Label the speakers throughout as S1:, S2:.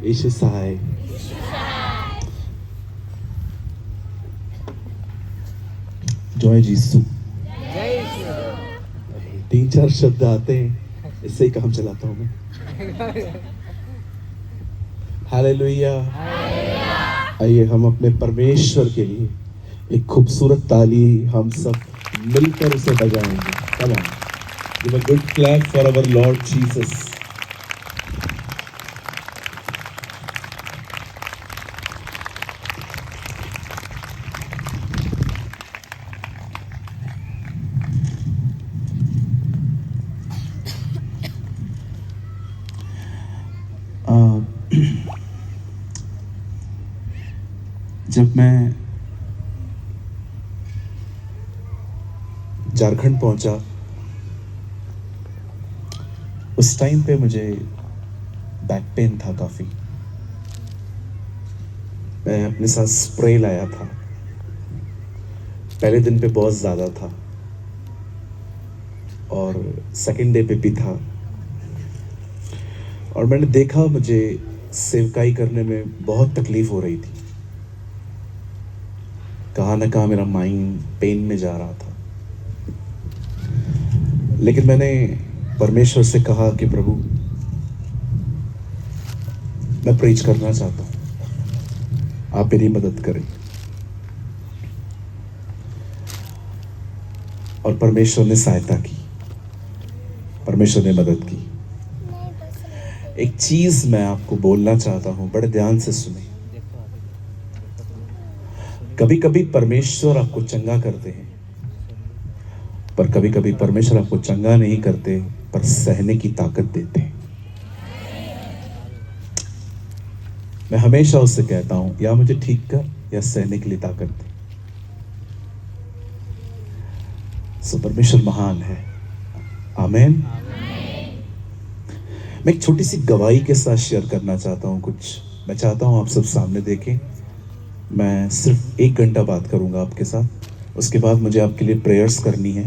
S1: यीशु सहाय। जय जीसू। 3-4 शब्द आते हैं, इससे ही काम चलाता हूँ मैं। हालेलुया। आइए हम अपने परमेश्वर के लिए एक खूबसूरत ताली हम सब मिलकर उसे बजाएंगे। Come on, give a good clap for our Lord Jesus. जब मैं झारखंड पहुंचा उस टाइम पे मुझे बैक पेन था काफी। मैं अपने साथ स्प्रे लाया था। पहले दिन पे बहुत ज्यादा था और सेकंड डे पे भी था और मैंने देखा मुझे सेवकाई करने में बहुत तकलीफ हो रही थी। कहाँ ना कहाँ मेरा माइंड पेन में जा रहा था, लेकिन मैंने परमेश्वर से कहा कि प्रभु मैं प्रीच करना चाहता हूं, आप मेरी मदद करें। और परमेश्वर ने सहायता की, परमेश्वर ने मदद की। एक चीज मैं आपको बोलना चाहता हूं, बड़े ध्यान से सुने। कभी कभी परमेश्वर आपको चंगा करते हैं, पर कभी कभी परमेश्वर आपको चंगा नहीं करते, पर सहने की ताकत देते हैं। मैं हमेशा उससे कहता हूं, या मुझे ठीक कर या सहने के लिए ताकत दे। सो परमेश्वर महान है। आमीन। मैं एक छोटी सी गवाही के साथ शेयर करना चाहता हूं कुछ। मैं चाहता हूं आप सब सामने देखें। मैं सिर्फ 1 घंटा बात करूंगा आपके साथ, उसके बाद मुझे आपके लिए प्रेयर्स करनी है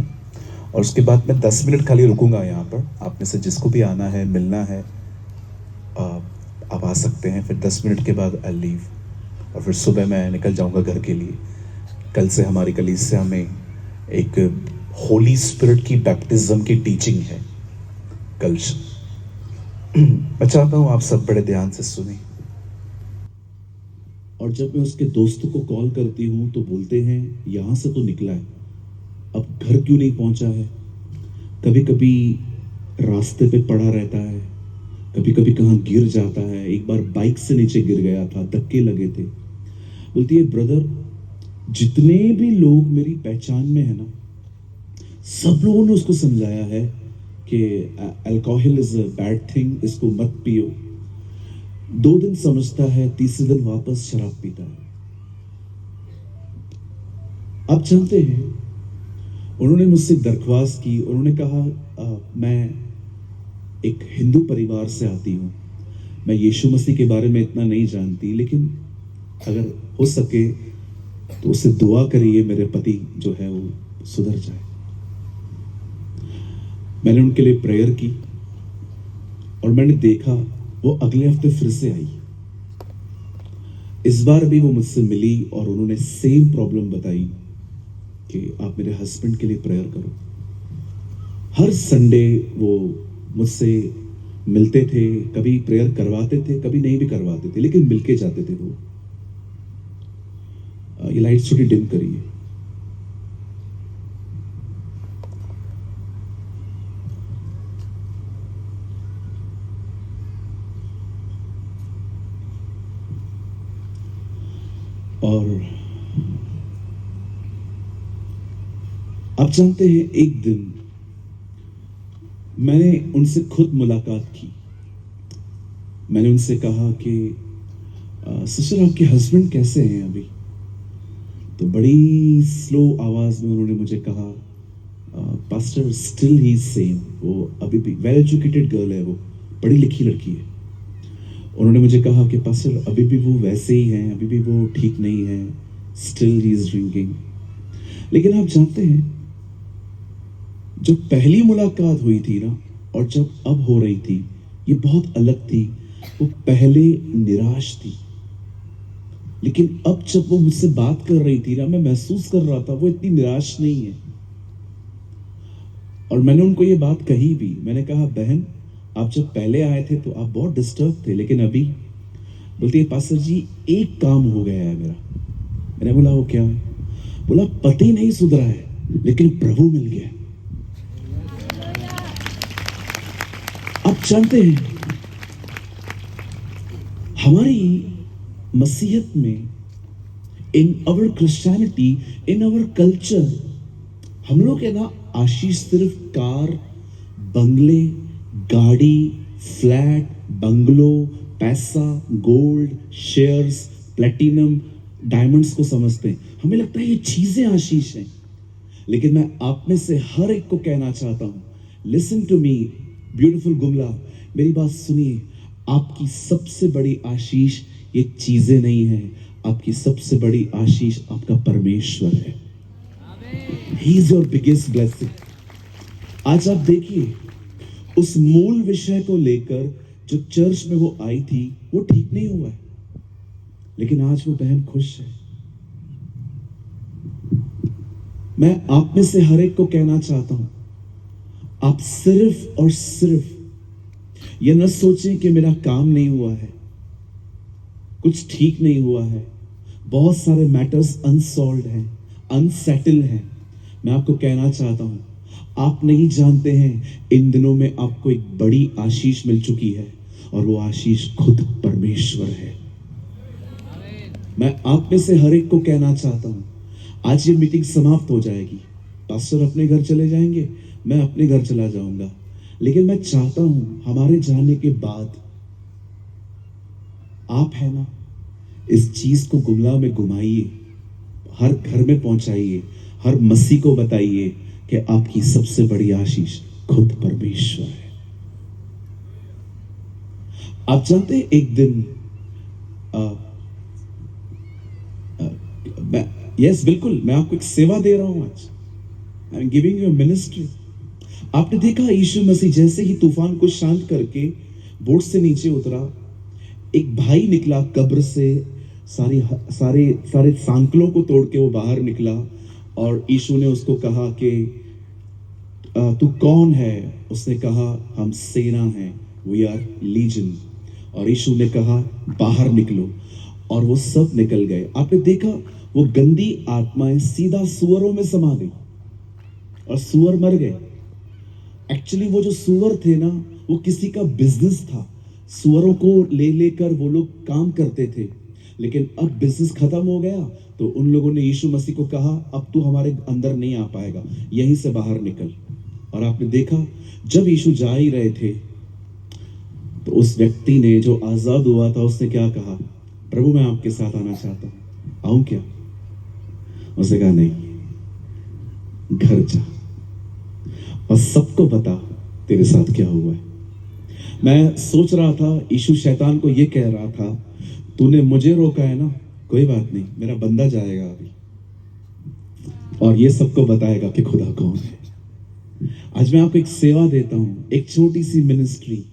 S1: और उसके बाद मैं 10 मिनट खाली रुकूंगा यहाँ पर। आप में से जिसको भी आना है, मिलना है, आप आ सकते हैं। फिर 10 मिनट के बाद आई लीव और फिर सुबह मैं निकल जाऊंगा घर के लिए। कल से हमारी कलीसिया में एक होली स्पिरिट की बैप्टिज्म की टीचिंग है कल। मैं चाहता हूं आप सब बड़े ध्यान से सुने। और जब मैं उसके दोस्तों को कॉल करती हूं तो बोलते हैं यहां से तो निकला है, अब घर क्यों नहीं पहुंचा है। कभी कभी रास्ते पे पड़ा रहता है, कभी कभी कहां गिर जाता है। एक बार बाइक से नीचे गिर गया था, धक्के लगे थे। बोलती है ब्रदर, जितने भी लोग मेरी पहचान में है ना, सब लोगों ने उसको समझाया है कि alcohol is a bad thing, इसको मत पियो। 2 दिन समझता है, तीसरे दिन वापस शराब पीता है। आप जानते हैं, उन्होंने मुझसे दरख्वास्त की। उन्होंने कहा मैं एक हिंदू परिवार से आती हूं, मैं यीशु मसीह के बारे में इतना नहीं जानती, लेकिन अगर हो सके तो उसे दुआ करिए मेरे पति जो है वो सुधर जाए। मैंने उनके लिए प्रेयर की और मैंने देखा वो अगले हफ्ते फिर से आई। इस बार भी वो मुझसे मिली और उन्होंने सेम प्रॉब्लम बताई कि आप मेरे हस्बैंड के लिए प्रेयर करो। हर संडे वो मुझसे मिलते थे, कभी प्रेयर करवाते थे, कभी नहीं भी करवाते थे, लेकिन मिलके जाते थे वो। ये लाइट्स थोड़ी डिम करिए। और आप जानते हैं, एक दिन मैंने उनसे खुद मुलाकात की। मैंने उनसे कहा कि सिस्टर आपके हस्बैंड कैसे हैं अभी। तो बड़ी स्लो आवाज में उन्होंने मुझे कहा, पास्टर स्टिल ही सेम। वो अभी भी वेल एजुकेटेड गर्ल है, वो पढ़ी लिखी लड़की है। उन्होंने मुझे कहा कि पास्टर अभी भी वो वैसे ही हैं, अभी भी वो ठीक नहीं है, स्टिल ही इज ड्रिंकिंग। लेकिन आप जानते हैं, जो पहली मुलाकात हुई थी ना और जब अब हो रही थी, ये बहुत अलग थी। वो पहले निराश थी, लेकिन अब जब वो मुझसे बात कर रही थी ना, मैं महसूस कर रहा था वो इतनी निराश नहीं है। और मैंने उनको ये बात कही भी, मैंने कहा बहन आप जब पहले आए थे तो आप बहुत डिस्टर्ब थे, लेकिन अभी? बोलती है पास्टर जी एक काम हो गया है मेरा। मैंने बोला वो क्या है? बोला पति नहीं सुधरा है लेकिन प्रभु मिल गया। आप जानते हैं हमारी मसीहत में, इन अवर क्रिश्चियनिटी, इन अवर कल्चर, हम लोग है ना आशीष सिर्फ कार, बंगले, गाड़ी, फ्लैट, बंगलो, पैसा, गोल्ड, शेयर्स, प्लेटिनम, डायमंड्स को समझते हैं। हमें लगता है ये चीजें आशीष हैं, लेकिन मैं आप में से हर एक को कहना चाहता हूं, listen to me beautiful Gumla, मेरी बात सुनिए। आपकी सबसे बड़ी आशीष ये चीजें नहीं है, आपकी सबसे बड़ी आशीष आपका परमेश्वर है। He is your biggest blessing. आज आप देखिए, उस मूल विषय को लेकर जो चर्च में वो आई थी वो ठीक नहीं हुआ है, लेकिन आज वो बहन खुश है। मैं आप में से हर एक को कहना चाहता हूं, आप सिर्फ और सिर्फ ये न सोचें कि मेरा काम नहीं हुआ है, कुछ ठीक नहीं हुआ है। बहुत सारे मैटर्स अनसॉल्व्ड हैं, अनसेटल्ड हैं। मैं आपको कहना चाहता हूं, आप नहीं जानते हैं इन दिनों में आपको एक बड़ी आशीष मिल चुकी है, और वो आशीष खुद परमेश्वर है। मैं आप में से हर एक को कहना चाहता हूं, आज ये मीटिंग समाप्त हो जाएगी, पास्टर अपने घर चले जाएंगे, मैं अपने घर चला जाऊंगा, लेकिन मैं चाहता हूं हमारे जाने के बाद आप है ना इस चीज को गुमला में घुमाइए, हर घर में पहुंचाइए, हर मसीह को बताइए कि आपकी सबसे बड़ी आशीष खुद परमेश्वर है। आप जानते हैं एक दिन यस बिल्कुल, मैं आपको एक सेवा दे रहा हूं आज, I am giving you ministry. आपने देखा यीशु मसीह जैसे ही तूफान को शांत करके बोट से नीचे उतरा, एक भाई निकला कब्र से, सारे सांकलों को तोड़ के वो बाहर निकला, और यीशु ने उसको कहा कि तू कौन है? उसने कहा हम सेना हैं, वी आर लीजन। और यीशु ने कहा बाहर निकलो, और वो सब निकल गए। आपने देखा वो गंदी आत्माएं सीधा सुअरों में समा गई और सुअर मर गए। एक्चुअली वो जो सुअर थे ना, वो किसी का बिजनेस था, सुअरों को ले लेकर वो लोग काम करते थे, लेकिन अब बिजनेस खत्म हो गया, तो उन लोगों ने यीशु मसीह को कहा अब तू हमारे अंदर नहीं आ पाएगा, यहीं से बाहर निकल। और आपने देखा जब यीशु जा ही रहे थे, तो उस व्यक्ति ने जो आजाद हुआ था उसने क्या कहा? प्रभु मैं आपके साथ आना चाहता हूं, आऊं क्या? उसने कहा नहीं, घर जा और सबको बता तेरे साथ क्या हुआ है। मैं सोच रहा था यीशु शैतान को ये कह रहा था, तूने मुझे रोका है ना, कोई बात नहीं, मेरा बंदा जाएगा अभी और ये सबको बताएगा कि खुदा कौन है। आज मैं आपको एक सेवा देता हूं, एक छोटी सी मिनिस्ट्री।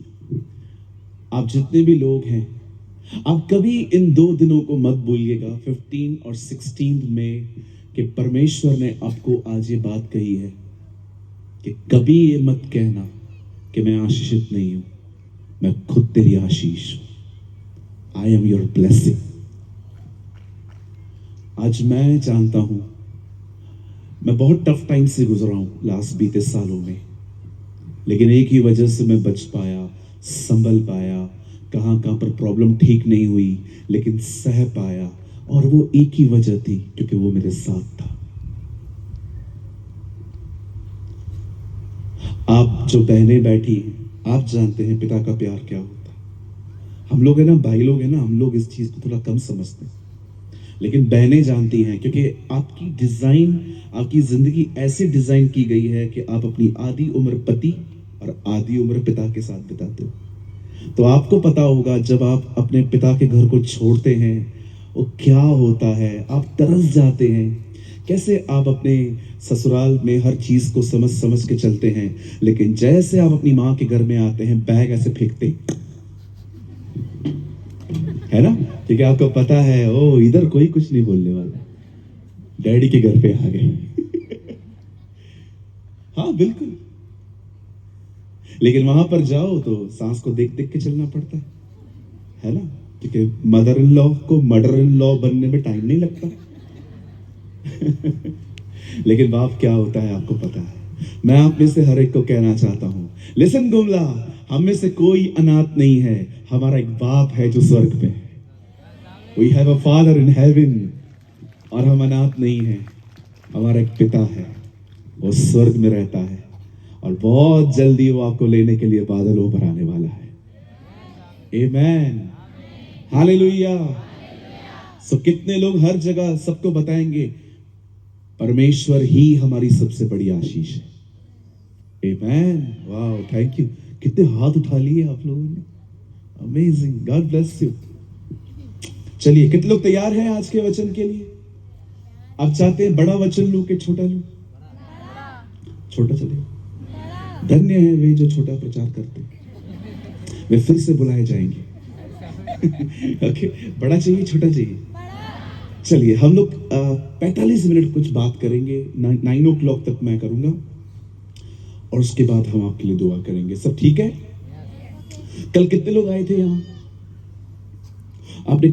S1: आप जितने भी लोग हैं, आप कभी इन 2 दिनों को मत भूलिएगा, 15 और 16 में, कि परमेश्वर ने आपको आज ये बात कही है कि कभी ये मत कहना कि मैं आशीषित नहीं हूं, मैं खुद तेरी आशीष हूं। I am your blessing. आज मैं जानता हूं मैं बहुत टफ टाइम से गुजरा हूं लास्ट बीते सालों में, लेकिन एक ही वजह से मैं बच पाया, संभल पाया। कहां कहां पर प्रॉब्लम ठीक नहीं हुई, लेकिन सह पाया, और वो एक ही वजह थी, क्योंकि वो मेरे साथ था। आप जो बहनें बैठी हैं, आप जानते हैं पिता का प्यार क्या होता है। हम लोग है ना, भाई लोग है ना, हम लोग इस चीज को थोड़ा कम समझते हैं, लेकिन बहनें जानती हैं, क्योंकि आपकी डिजाइन, आपकी जिंदगी ऐसे डिजाइन की गई है कि आप अपनी आधी उम्र पति और आधी उम्र पिता के साथ बिताते हो। तो आपको पता होगा जब आप अपने पिता के घर को छोड़ते हैं वो क्या होता है, आप तरस जाते हैं। कैसे आप अपने ससुराल में हर चीज को समझ समझ के चलते हैं, लेकिन जैसे आप अपनी माँ के घर में आते हैं, बैग ऐसे फेंकते है ना? क्योंकि आपको पता है ओ इधर कोई कुछ नहीं बोलने वाला, डैडी के घर पे आ गए। हाँ बिल्कुल, लेकिन वहां पर जाओ तो सास को देख देख के चलना पड़ता है ना? क्योंकि मदर इन लॉ को मदर इन लॉ बनने में टाइम नहीं लगता। लेकिन बाप क्या होता है आपको पता है। मैं आप में से हर एक को कहना चाहता हूं, लिसन गुमला, हम में से कोई अनाथ नहीं है, हमारा एक बाप है जो स्वर्ग पे है। We have a father in heaven. और हम अनाथ नहीं है, हमारा एक पिता है, वो स्वर्ग में रहता है और बहुत जल्दी वो आपको लेने के लिए बादलों पर आने वाला है। आमेन, हालेलुया। सो कितने लोग हर जगह सबको बताएंगे परमेश्वर ही हमारी सबसे बड़ी आशीष है। आमेन, वाओ, थैंक यू। कितने हाथ उठा लिए आप लोगों ने, अमेजिंग, गॉड ब्लेस यू। चलिए, कितने लोग तैयार हैं आज के वचन के लिए? आप चाहते हैं बड़ा वचन लूं कि छोटा लूं? छोटा चलेगा। धन्य है वे जो छोटा प्रचार करते हैं, वे फिर से बुलाए जाएंगे। ओके, बड़ा चाहिए छोटा चाहिए? चलिए, हम लोग 45 मिनट कुछ बात करेंगे। 9 o'clock तक मैं करूंगा और उसके बाद हम आपके लिए दुआ करेंगे। सब ठीक है? कल कितने लोग आए थे यहाँ? आपने